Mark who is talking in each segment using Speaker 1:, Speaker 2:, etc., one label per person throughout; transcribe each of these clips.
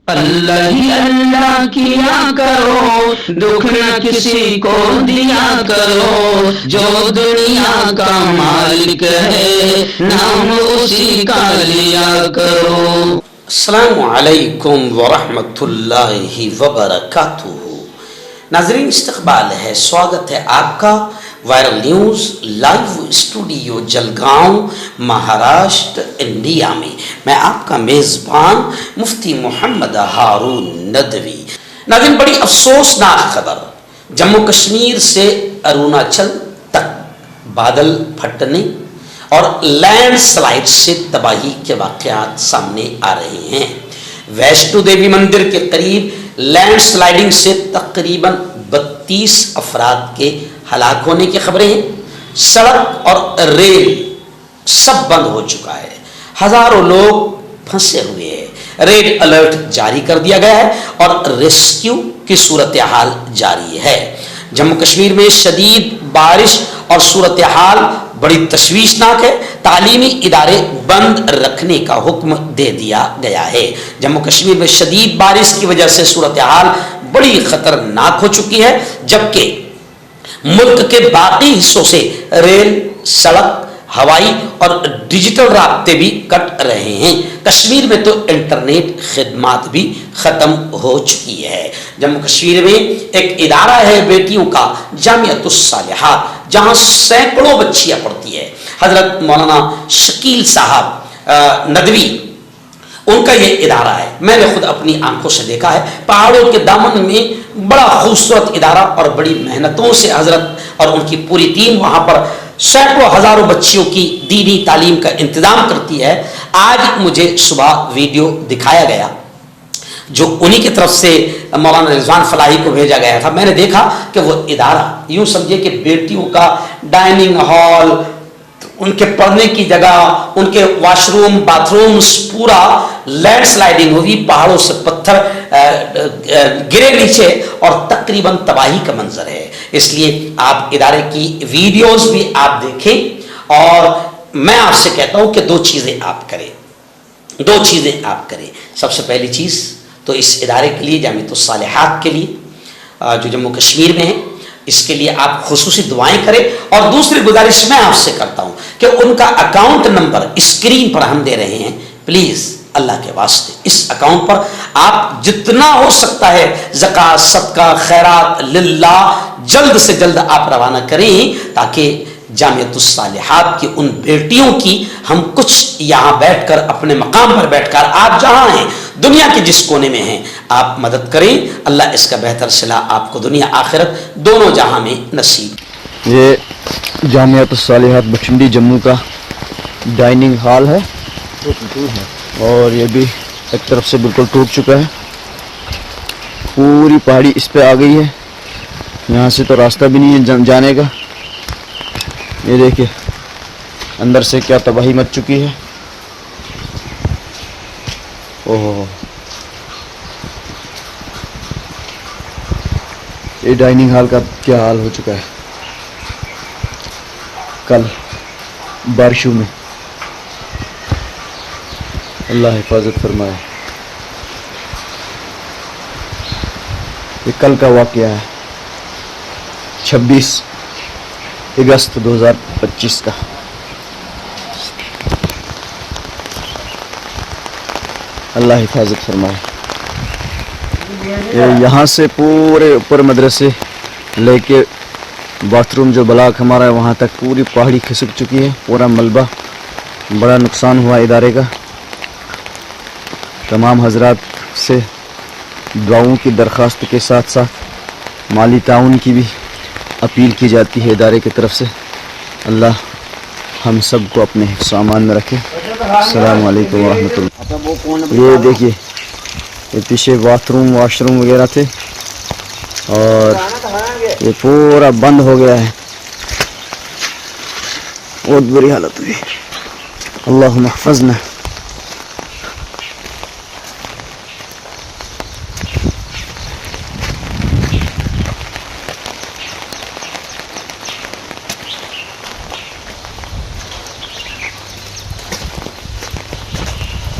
Speaker 1: اللہ ہی اللہ کیا کرو، دکھ نہ کسی کو دیا کرو، جو دنیا کا مالک ہے نام اسی کا لیا کرو۔
Speaker 2: السلام علیکم ورحمۃ اللہ وبرکاتہ۔ ناظرین استقبال ہے، سواگت ہے آپ کا viral news live studio Jalgaon Maharashtra India میں۔ میں آپ کا میزبان مفتی محمد ہارون ندوی۔ ناظرین بڑی افسوسناک خبر، جموں کشمیر سے اروناچل تک بادل پھٹنے اور لینڈ سلائڈ سے تباہی کے واقعات سامنے آ رہے ہیں۔ ویشنو دیوی مندر کے قریب لینڈ سلائڈنگ سے تقریباً 32 افراد کے ہلاک ہونے کی خبریں ہیں۔ سڑک اور ریل سب بند ہو چکا ہے، ہزاروں لوگ پھنسے ہوئے ہیں۔ ریڈ الرٹ جاری کر دیا گیا ہے اور ریسکیو کی صورتحال جاری ہے۔ جموں کشمیر میں شدید بارش اور صورتحال بڑی تشویشناک ہے۔ تعلیمی ادارے بند رکھنے کا حکم دے دیا گیا ہے۔ جموں کشمیر میں شدید بارش کی وجہ سے صورتحال بڑی خطرناک ہو چکی ہے، جبکہ ملک کے باقی حصوں سے ریل، سڑک، ہوائی اور ڈیجیٹل رابطے بھی کٹ رہے ہیں۔ کشمیر میں تو انٹرنیٹ خدمات بھی ختم ہو چکی ہے۔ جموں کشمیر میں ایک ادارہ ہے بیٹیوں کا، جامعۃ الصالحات، جہاں سینکڑوں بچیاں پڑھتی ہے۔ حضرت مولانا شکیل صاحب ندوی ان کا یہ ادارہ ہے، میں نے خود اپنی آنکھوں سے دیکھا ہے۔ پہاڑوں کے دامن میں بڑا خوبصورت ادارہ اور بڑی محنتوں سے حضرت اور ان کی پوری ٹیم وہاں پر سینکڑوں ہزاروں بچیوں کی دینی تعلیم کا انتظام کرتی ہے۔ آج مجھے صبح ویڈیو دکھایا گیا جو انہی کی طرف سے مولانا رضوان فلاحی کو بھیجا گیا تھا۔ میں نے دیکھا کہ وہ ادارہ یوں سمجھے کہ بیٹیوں کا ڈائننگ ہال، ان کے پڑھنے کی جگہ، ان کے واش روم، باتھ رومز، پورا لینڈ سلائڈنگ ہوئی، پہاڑوں سے پتھر گرے نیچے اور تقریباً تباہی کا منظر ہے۔ اس لیے آپ ادارے کی ویڈیوز بھی آپ دیکھیں، اور میں آپ سے کہتا ہوں کہ دو چیزیں آپ کریں۔ سب سے پہلی چیز تو اس ادارے کے لیے، جامعۃ الصالحات کے لیے جو جموں کشمیر میں ہے، اس کے لیے آپ خصوصی دعائیں کریں۔ اور دوسری گزارش میں آپ سے کرتا ہوں کہ ان کا اکاؤنٹ نمبر اسکرین پر ہم دے رہے ہیں، پلیز اللہ کے واسطے اس اکاؤنٹ پر آپ جتنا ہو سکتا ہے زکوٰۃ، صدقہ، خیرات للہ جلد سے جلد آپ روانہ کریں، تاکہ جامعۃ الصالحات کی ان بیٹیوں کی ہم کچھ یہاں بیٹھ کر، اپنے مقام پر بیٹھ کر، آپ جہاں ہیں، دنیا کے جس کونے میں ہیں، آپ مدد کریں۔ اللہ اس کا بہتر صلہ آپ کو دنیا آخرت دونوں جہاں میں نصیب۔
Speaker 3: یہ جامعۃ الصالحات بٹھنڈی جموں کا ڈائننگ ہال ہے، اور یہ بھی ایک طرف سے بالکل ٹوٹ چکا ہے۔ پوری پہاڑی اس پہ آ گئی ہے، یہاں سے تو راستہ بھی نہیں ہے جانے کا۔ یہ دیکھیں اندر سے کیا تباہی مچ چکی ہے۔ اوہ، یہ ڈائننگ ہال کا کیا حال ہو چکا ہے کل بارشوں میں۔ اللہ حفاظت فرمائے۔ یہ کل کا واقعہ ہے، 26 اگست 2025 کا۔ اللہ حفاظت فرمائے۔ یہاں سے پورے اوپر مدرسے لے کے باتھ روم جو بلاک ہمارا ہے وہاں تک پوری پہاڑی کھسک چکی ہے، پورا ملبہ، بڑا نقصان ہوا ادارے کا۔ تمام حضرات سے دعاؤں کی درخواست کے ساتھ ساتھ مالی تعاون کی بھی اپیل کی جاتی ہے ادارے کی طرف سے۔ اللہ ہم سب کو اپنے حفظ و امان میں رکھے۔ السلام علیکم ورحمۃ اللہ۔ یہ دیکھیے، یہ پیچھے باتھ روم، واش روم وغیرہ تھے، اور یہ پورا بند ہو گیا ہے، بہت بری حالت ہوئی۔ اللہم احفظنا۔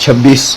Speaker 3: 26